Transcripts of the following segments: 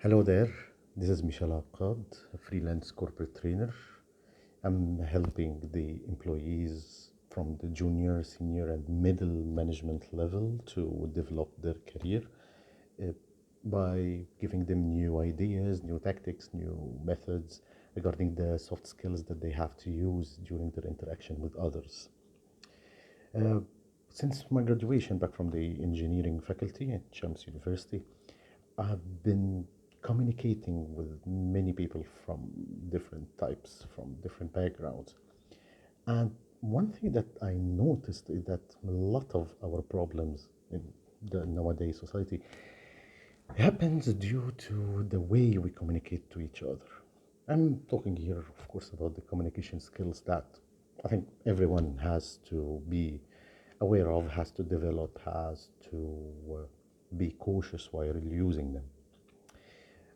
Hello there, this is Michel Akkad, a freelance corporate trainer. I'm helping the employees from the junior, senior, and middle management level to develop their career uh, by giving them new ideas, new tactics, new methods regarding the soft skills that they have to use during their interaction with others. Uh, since my graduation back from the engineering faculty at Shams University, I have been communicating with many people from different types, from different backgrounds. And one thing that I noticed is that a lot of our problems in the nowadays society happens due to the way we communicate to each other. I'm talking here, of course, about the communication skills that I think everyone has to be aware of, has to develop, has to be cautious while using them.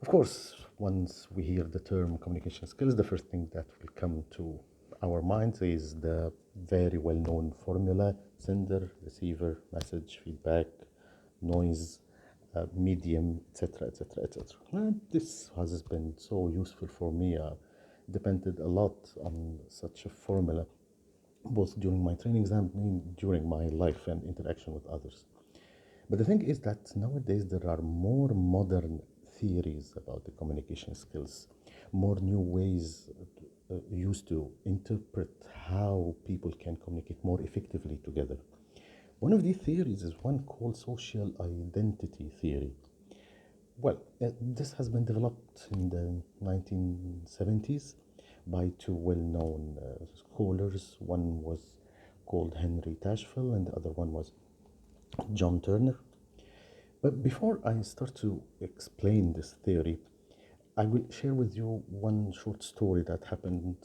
Of course, once we hear the term communication skills, the first thing that will come to our minds is the very well known formula: sender, receiver, message, feedback, noise, medium, etc. etc. etc. And this has been so useful for me. Depended a lot on such a formula, both during my trainings and during my life and interaction with others. But the thing is that nowadays there are more modern theories about the communication skills, more new ways used to interpret how people can communicate more effectively together. One of these theories is one called social identity theory. Well, this has been developed in the 1970s by two well known scholars. One was called Henry Tashfel, and the other one was John Turner. But before I start to explain this theory, I will share with you one short story that happened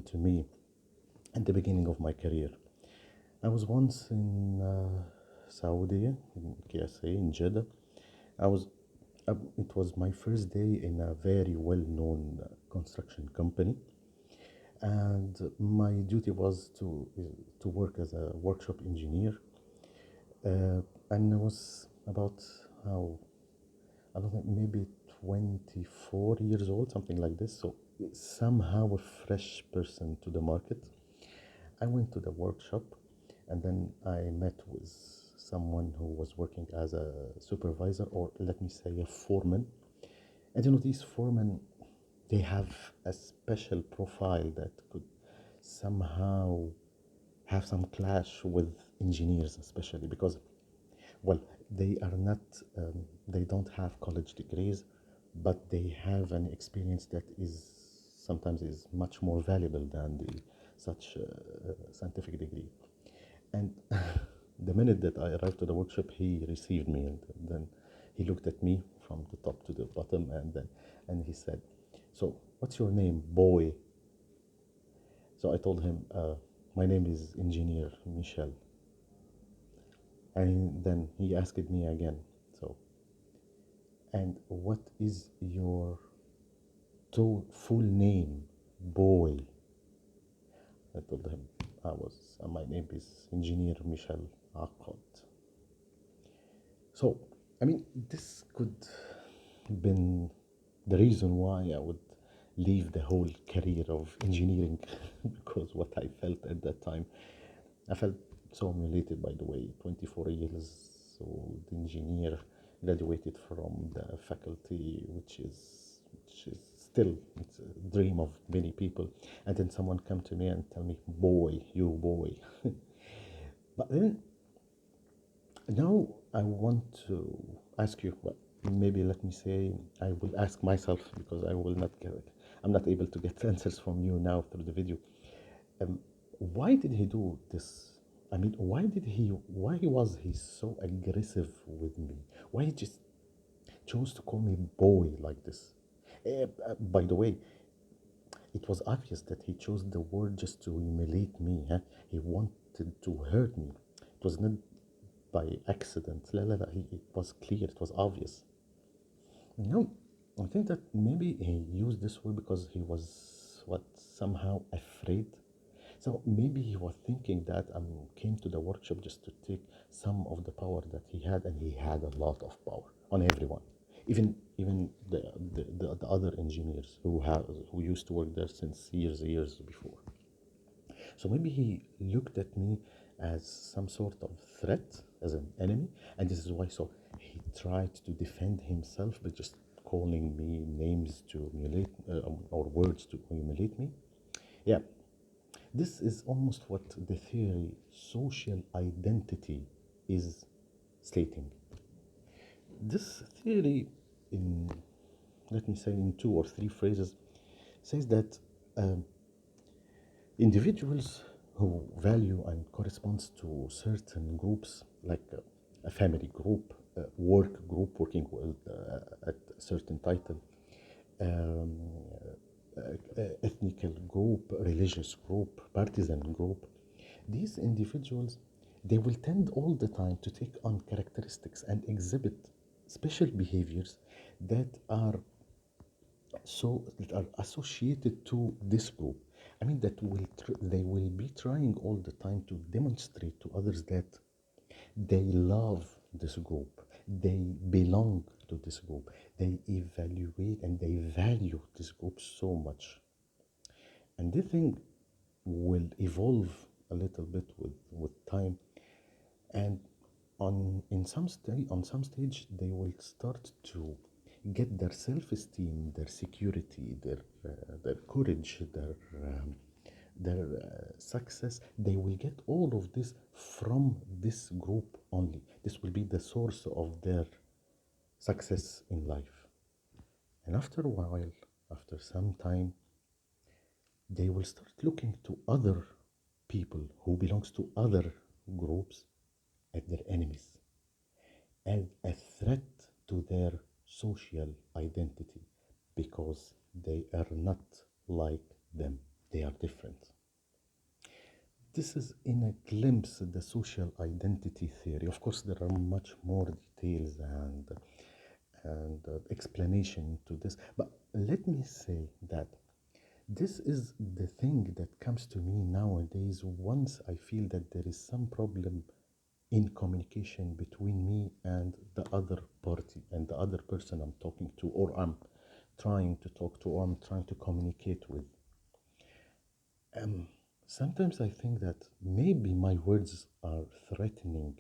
to me at the beginning of my career. I was once in Saudi, in KSA, in Jeddah. I was it was my first day in a very well-known construction company, and my duty was to work as a workshop engineer. And I was about how I don't think maybe 24 years old, something like this. So somehow a fresh person to the market. I went to the workshop and then I met with someone who was working as a supervisor, or let me say a foreman. And these foremen, they have a special profile that could somehow have some clash with engineers, especially because, well, they are not, they don't have college degrees, but they have an experience that is sometimes is much more valuable than the such scientific degree. And the minute that I arrived to the workshop, he received me, and then he looked at me from the top to the bottom, and he said, "So, what's your name, boy?" So I told him, "My name is Engineer Michel." And then he asked me again, "So, and what is your full name, boy?" I told him my name is Engineer Michel Akkad. So, I mean, this could have been the reason why I would leave the whole career of engineering because what I felt at that time. I felt so humiliated, by the way. 24 years old engineer, graduated from the faculty, which is still it's a dream of many people. And then someone come to me and tell me, "Boy, you boy." But then now I want to ask you, well, maybe let me say, I will ask myself because I will not get, I'm not able to get answers from you now through the video. Um, why did he do this? I mean, why was he so aggressive with me? Why he just chose to call me boy like this? By the way, it was obvious that he chose the word just to humiliate me. Huh? He wanted to hurt me. It was not by accident. La, la, la. It was clear, it was obvious. No, I think that maybe he used this word because he was somehow afraid. So maybe he was thinking that I came to the workshop just to take some of the power that he had, and he had a lot of power on everyone. Even the other engineers who used to work there since years before. So maybe he looked at me as some sort of threat, as an enemy, and this is why. So he tried to defend himself by just calling me names to humiliate, or words to humiliate me. Yeah, this is almost what the theory social identity is stating. This theory, in let me say in two or three phrases, says that um, individuals who value and corresponds to certain groups, like a family group, a work group, working with, at a certain title, um, ethnical group, religious group, partisan group, these individuals, they will tend all the time to take on characteristics and exhibit special behaviors that are that are associated to this group. I mean, they will be trying all the time to demonstrate to others that they love this group, they belong to this group, they evaluate and they value this group so much. And this thing will evolve a little bit with time, and on some stage they will start to get their self-esteem, their security, their courage, their success. They will get all of this from this group only. This will be the source of their success in life. And after a while, after some time, they will start looking to other people who belongs to other groups as their enemies, as a threat to their social identity, because they are not like them. They are different. This is in a glimpse the social identity theory. Of course, there are much more details and explanation to this, but let me say that this is the thing that comes to me nowadays once I feel that there is some problem in communication between me and the other party and the other person I'm talking to, or I'm trying to talk to, or I'm trying to communicate with. Um, Sometimes I think that maybe my words are threatening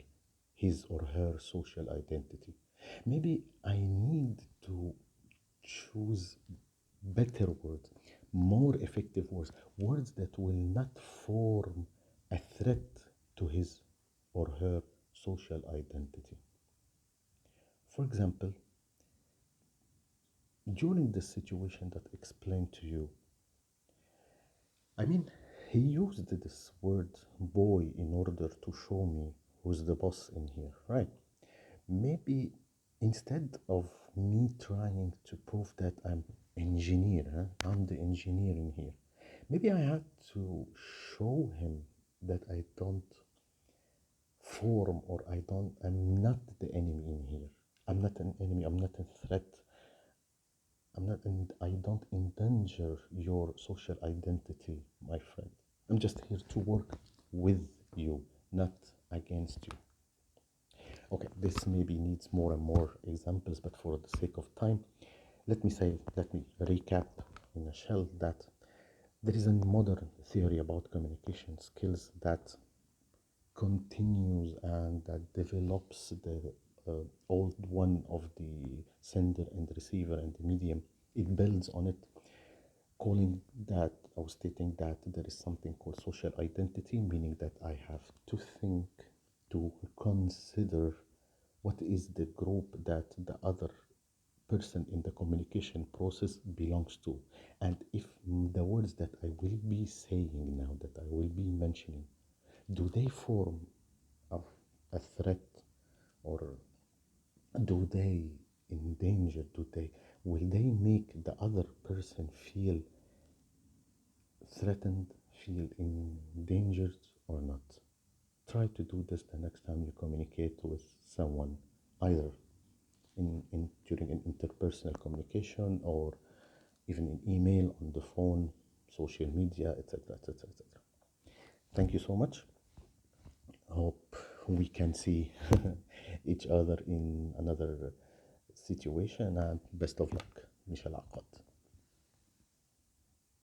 his or her social identity. Maybe I need to choose better words, more effective words, words that will not form a threat to his or her social identity. For example, during the situation that I explained to you, I mean, he used this word boy in order to show me who's the boss in here, right? Maybe instead of me trying to prove that I'm engineer, I'm the engineer in here, maybe I had to show him that I don't form, or I'm not the enemy in here. I'm not an enemy, I'm not a threat. I don't endanger your social identity, my friend. I'm just here to work with you, not against you. Okay, this maybe needs more and more examples, but for the sake of time, let me recap in a shell that there is a modern theory about communication skills that continues and that develops the old one of the sender and receiver and the medium. It builds on it, calling that, or stating that there is something called social identity, meaning that I have to think, to consider what is the group that the other person in the communication process belongs to. And if the words that I will be saying now, that I will be mentioning, do they form a, a threat, or do they endanger, will they make the other person feel threatened, feel endangered, or not? Try to do this the next time you communicate with someone, either during an interpersonal communication, or even in email, on the phone, social media, etc., etc., etc. Thank you so much. Hope we can see each other in another situation, and best of luck. Michel Aqad.